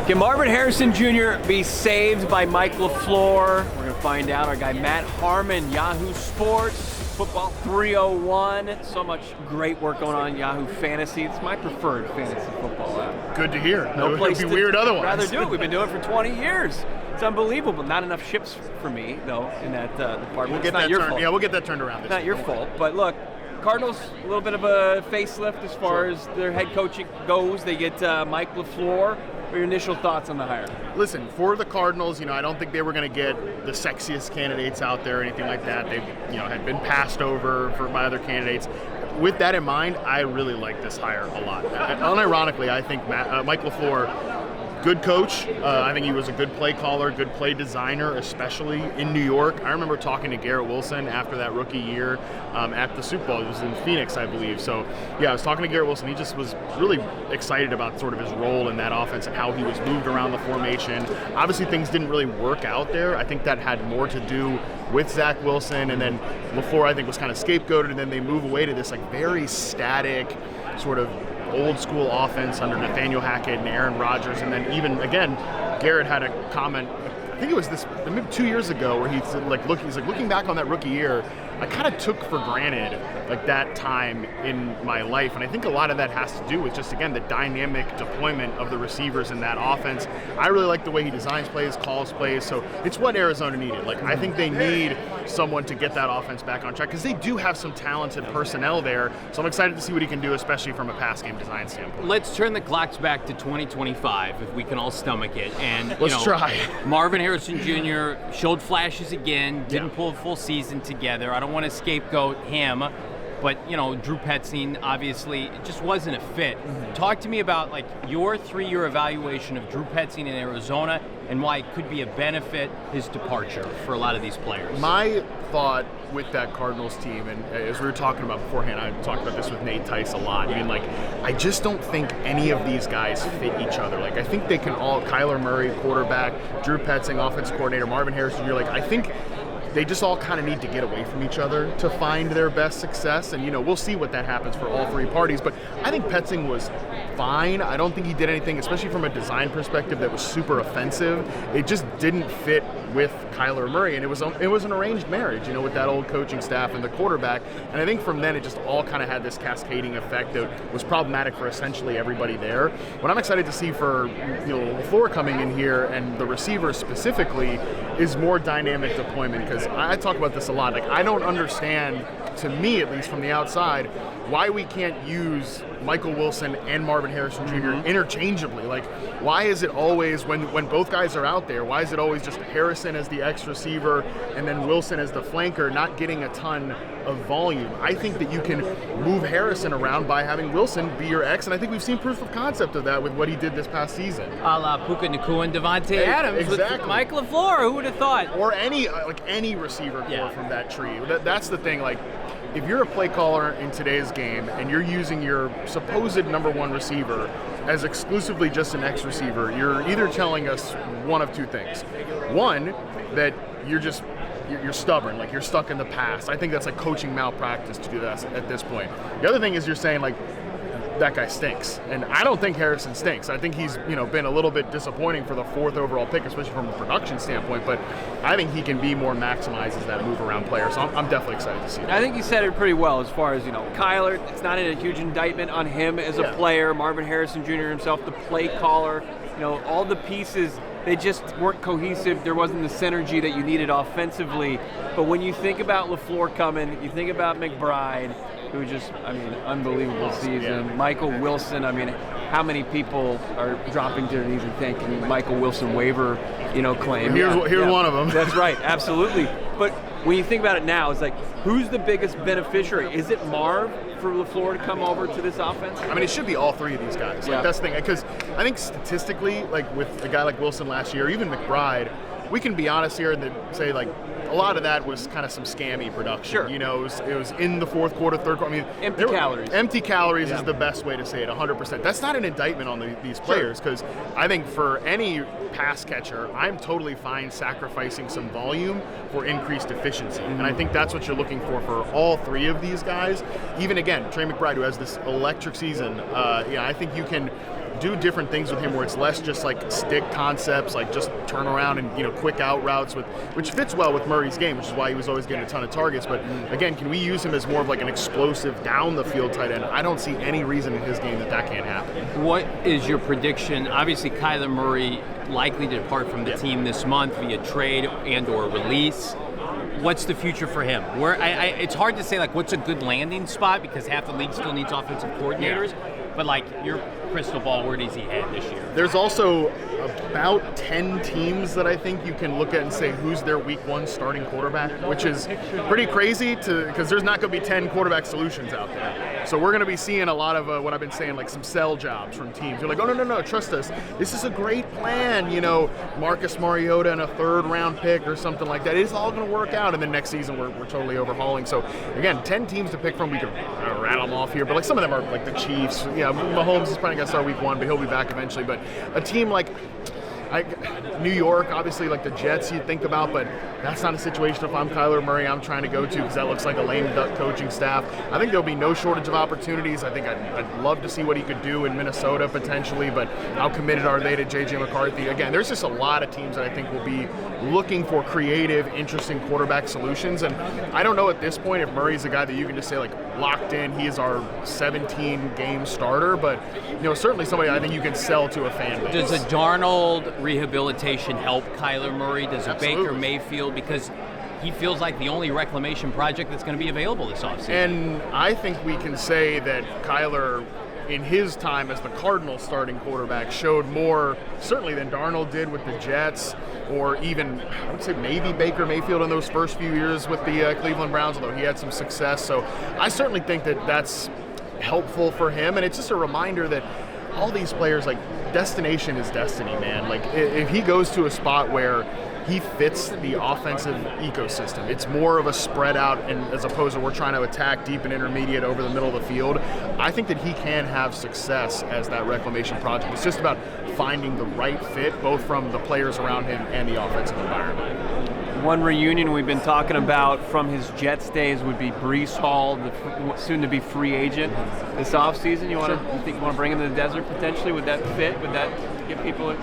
Can Marvin Harrison Jr. be saved by Mike LaFleur? We're going to find out. Our guy Matt Harmon, Yahoo Sports, Football 301. So much great work going on in Yahoo Fantasy. It's my preferred fantasy football app. Good to hear. No place It would to be weird otherwise. rather do it. We've been doing it for 20 years. It's unbelievable. Not enough ships for me, though, in that department. We'll get it's not that your turned. fault. Yeah, we'll get that turned around. It's not your fault. But look, Cardinals, a little bit of a facelift as far as their head coaching goes. They get Mike LaFleur. What are your initial thoughts on the hire? Listen, for the Cardinals, I don't think they were going to get the sexiest candidates out there or anything like that. They, had been passed over by other candidates. With that in mind, I really like this hire a lot. Unironically, I think Mike LaFleur, good coach. I think he was a good play caller, good play designer, especially in New York. I remember talking to Garrett Wilson after that rookie year at the Super Bowl. It was in Phoenix, I believe. So, yeah, I was talking to Garrett Wilson. He just was really excited about sort of his role in that offense and how he was moved around the formation. Obviously, things didn't really work out there. I think that had more to do with Zach Wilson, and then LaFleur, I think, was kind of scapegoated, and then they move away to this very static sort of old school offense under Nathaniel Hackett and Aaron Rodgers, and then even again, Garrett had a comment. I think it was maybe 2 years ago where he's looking back on that rookie year. I kind of took for granted that time in my life, and I think a lot of that has to do with just again the dynamic deployment of the receivers in that offense. I really like the way he designs plays, calls plays, so it's what Arizona needed. I think they need someone to get that offense back on track because they do have some talented personnel there. So I'm excited to see what he can do, especially from a pass game design standpoint. Let's turn the clocks back to 2025 if we can all stomach it. And let's try. Marvin Harrison Jr. showed flashes again, didn't pull a full season together. I don't want to scapegoat him, but Drew Petzing obviously it just wasn't a fit. Talk to me about your 3-year evaluation of Drew Petzing in Arizona and why it could be a benefit his departure for a lot of these players. My thought with that Cardinals team, and as we were talking about beforehand, I talked about this with Nate Tice a lot. I just don't think any of these guys fit each other. I think they can all, Kyler Murray, quarterback, Drew Petzing, offensive coordinator, Marvin Harrison Jr., I think they just all kind of need to get away from each other to find their best success. And, we'll see what that happens for all three parties. But I think Petzing was fine. I don't think he did anything, especially from a design perspective, that was super offensive. It just didn't fit with Kyler Murray. And it was an arranged marriage, with that old coaching staff and the quarterback. And I think from then it just all kind of had this cascading effect that was problematic for essentially everybody there. What I'm excited to see for LaFleur coming in here and the receivers specifically is more dynamic deployment, because I talk about this a lot. I don't understand, to me at least from the outside, why we can't use Michael Wilson and Marvin Harrison Jr. interchangeably. Why is it always, when both guys are out there, why is it always just Harrison as the X receiver and then Wilson as the flanker, not getting a ton of volume? I think that you can move Harrison around by having Wilson be your X, and I think we've seen proof of concept of that with what he did this past season. A la Puka Nacua and Devontae Adams exactly. With Mike LaFleur. Who would have thought? Or any receiver core from that tree. That's the thing. If you're a play caller in today's game and you're using your supposed number one receiver as exclusively just an X receiver, you're either telling us one of two things. One, that you're stubborn, you're stuck in the past. I think that's coaching malpractice to do that at this point. The other thing is you're saying that guy stinks. And I don't think Harrison stinks. I think he's, been a little bit disappointing for the 4th overall pick, especially from a production standpoint, but I think he can be more maximized as that move-around player, so I'm definitely excited to see that. I think you said it pretty well as far as, Kyler, it's not a huge indictment on him as a player. Marvin Harrison Jr. himself, the play caller, all the pieces, they just weren't cohesive. There wasn't the synergy that you needed offensively. But when you think about LaFleur coming, you think about McBride, who just, unbelievable season. Yeah. Michael Wilson, how many people are dropping to their knees and thanking Michael Wilson waiver, claim? Here's one of them. That's right, absolutely. But when you think about it now, it's who's the biggest beneficiary? Is it Marv for LaFleur to come over to this offense? It should be all three of these guys. That's the thing, because I think statistically, with a guy like Wilson last year, even McBride, we can be honest here and say a lot of that was kind of some scammy production. Sure. It was in the fourth quarter, third quarter. Empty calories. Empty calories is the best way to say it, 100%. That's not an indictment on these players, because I think for any pass catcher, I'm totally fine sacrificing some volume for increased efficiency. And I think that's what you're looking for all three of these guys. Even again, Trey McBride, who has this electric season, I think you can do different things with him where it's less just like stick concepts, like just turn around and, quick out routes, which fits well with Murray's game, which is why he was always getting a ton of targets. But again, can we use him as more of like an explosive down the field tight end? I don't see any reason in his game that can't happen. What is your prediction? Obviously, Kyler Murray likely to depart from the team this month via trade and or release. What's the future for him? It's hard to say like what's a good landing spot because half the league still needs offensive coordinators. Yeah. But like your crystal ball, where does he head this year? There's also about 10 teams that I think you can look at and say who's their week 1 starting quarterback, which is pretty crazy because there's not going to be 10 quarterback solutions out there. So we're going to be seeing a lot of what I've been saying, like some sell jobs from teams. You're like, oh, no, trust us. This is a great plan. Marcus Mariota and a 3rd round pick or something like that. It's all going to work out. And then next season we're totally overhauling. So again, 10 teams to pick from. We could rattle them off here, but like some of them are like the Chiefs. Yeah, Mahomes is probably going to start week 1, but he'll be back eventually. But a team like New York, obviously, like the Jets you'd think about, but that's not a situation if I'm Kyler Murray I'm trying to go to because that looks like a lame duck coaching staff. I think there'll be no shortage of opportunities. I think I'd love to see what he could do in Minnesota potentially, but how committed are they to J.J. McCarthy? Again, there's just a lot of teams that I think will be looking for creative, interesting quarterback solutions, and I don't know at this point if Murray's a guy that you can just say, like, locked in, he is our 17-game starter, but, certainly somebody I think you can sell to a fan base. Does a Darnold rehabilitation help Kyler Murray? Does a Absolutely. Baker Mayfield? Because he feels like the only reclamation project that's going to be available this offseason. And I think we can say that Kyler, in his time as the Cardinals starting quarterback, showed more certainly than Darnold did with the Jets, or even I would say maybe Baker Mayfield in those first few years with the Cleveland Browns, although he had some success. So I certainly think that that's helpful for him, and it's just a reminder that all these players, like, destination is destiny, man. Like, if he goes to a spot where he fits the offensive ecosystem, it's more of a spread out, and as opposed to we're trying to attack deep and intermediate over the middle of the field, I think that he can have success as that reclamation project. It's just about finding the right fit, both from the players around him and the offensive environment. One reunion we've been talking about from his Jets days would be Breece Hall, the soon-to-be free agent this offseason. You think you want to bring him to the desert potentially? Would that fit? Would that give people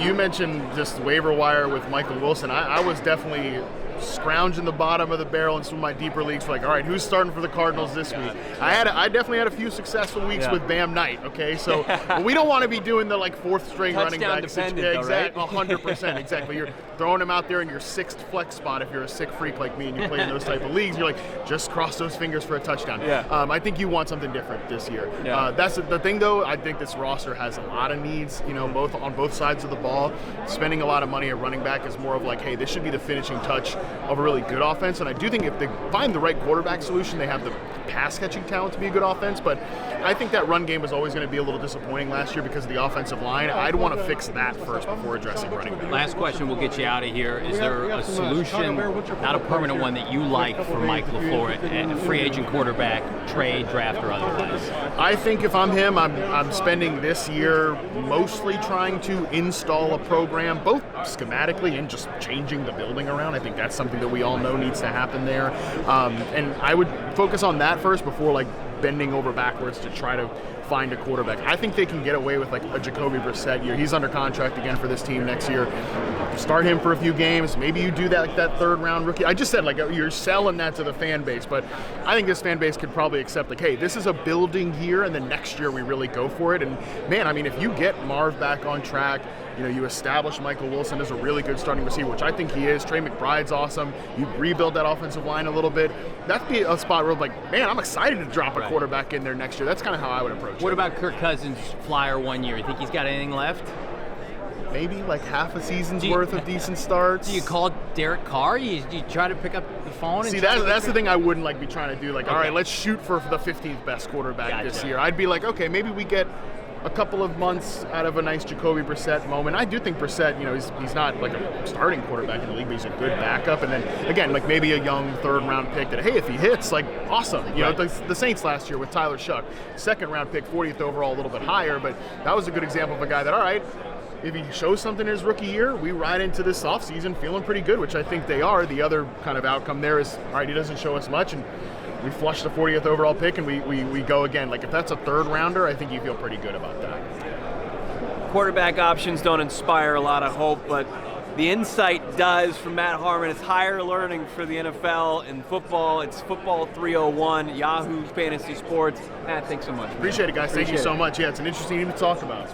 you mentioned just waiver wire with Michael Wilson. I was definitely scrounging the bottom of the barrel in some of my deeper leagues for, like, all right, who's starting for the Cardinals this week? I definitely had a few successful weeks with Bam Knight, okay? So we don't want to be doing the, like, 4th string running back. Exactly, 100%, exactly. You're throwing him out there in your 6th flex spot if you're a sick freak like me and you play in those type of leagues. You're like, just cross those fingers for a touchdown. I think you want something different this year. That's the thing, though. I think this roster has a lot of needs, both on both sides of the ball. Spending a lot of money at running back is more of like, hey, this should be the finishing touch of a really good offense. And I do think if they find the right quarterback solution, they have the pass-catching talent to be a good offense. But I think that run game was always going to be a little disappointing last year because of the offensive line. I'd want to fix that first before addressing running back. Last question, we'll get you out of here. Is there a solution, not a permanent one, that you like for Mike LaFleur, a free agent quarterback, trade, draft, or otherwise? I think if I'm him, I'm spending this year mostly trying to install a program, both schematically and just changing the building around. I think that's something that we all know needs to happen there. And I would focus on that first before, like, bending over backwards to try to find a quarterback. I think they can get away with, like, a Jacoby Brissett year. He's under contract again for this team next year. Start him for a few games. Maybe you do that, like that 3rd round rookie. I just said, like, you're selling that to the fan base, but I think this fan base could probably accept, like, hey, this is a building year, and then next year we really go for it. And man, I mean, if you get Marv back on track, you establish Michael Wilson as a really good starting receiver, which I think he is. Trey McBride's awesome. You rebuild that offensive line a little bit. That'd be a spot where, like, man, I'm excited to drop a quarterback in there next year. That's kind of how I would approach it. What about Kirk Cousins' flyer 1 year? You think he's got anything left? Maybe like half a season's worth of decent starts. Do you call Derek Carr? You try to pick up the phone? See, that's the thing I wouldn't like be trying to do. Like, all right, let's shoot for the 15th best quarterback this year. I'd be like, okay, maybe we get a couple of months out of a nice Jacoby Brissett moment. I do think Brissett, he's not like a starting quarterback in the league, but he's a good backup. And then again, like maybe a young 3rd round pick that, hey, if he hits, like, awesome. The Saints last year with Tyler Shuck, 2nd round pick, 40th overall, a little bit higher, but that was a good example of a guy that, all right, if he shows something in his rookie year, we ride into this offseason feeling pretty good, which I think they are. The other kind of outcome there is, all right, he doesn't show us much, and we flush the 40th overall pick, and we go again. Like, if that's a 3rd rounder, I think you feel pretty good about that. quarterback options don't inspire a lot of hope, but the insight does from Matt Harmon. It's higher learning for the NFL and football. It's Football 301, Yahoo Fantasy Sports. Matt, thanks so much. Appreciate it, guys. Thank you so much. Yeah, it's an interesting team to talk about.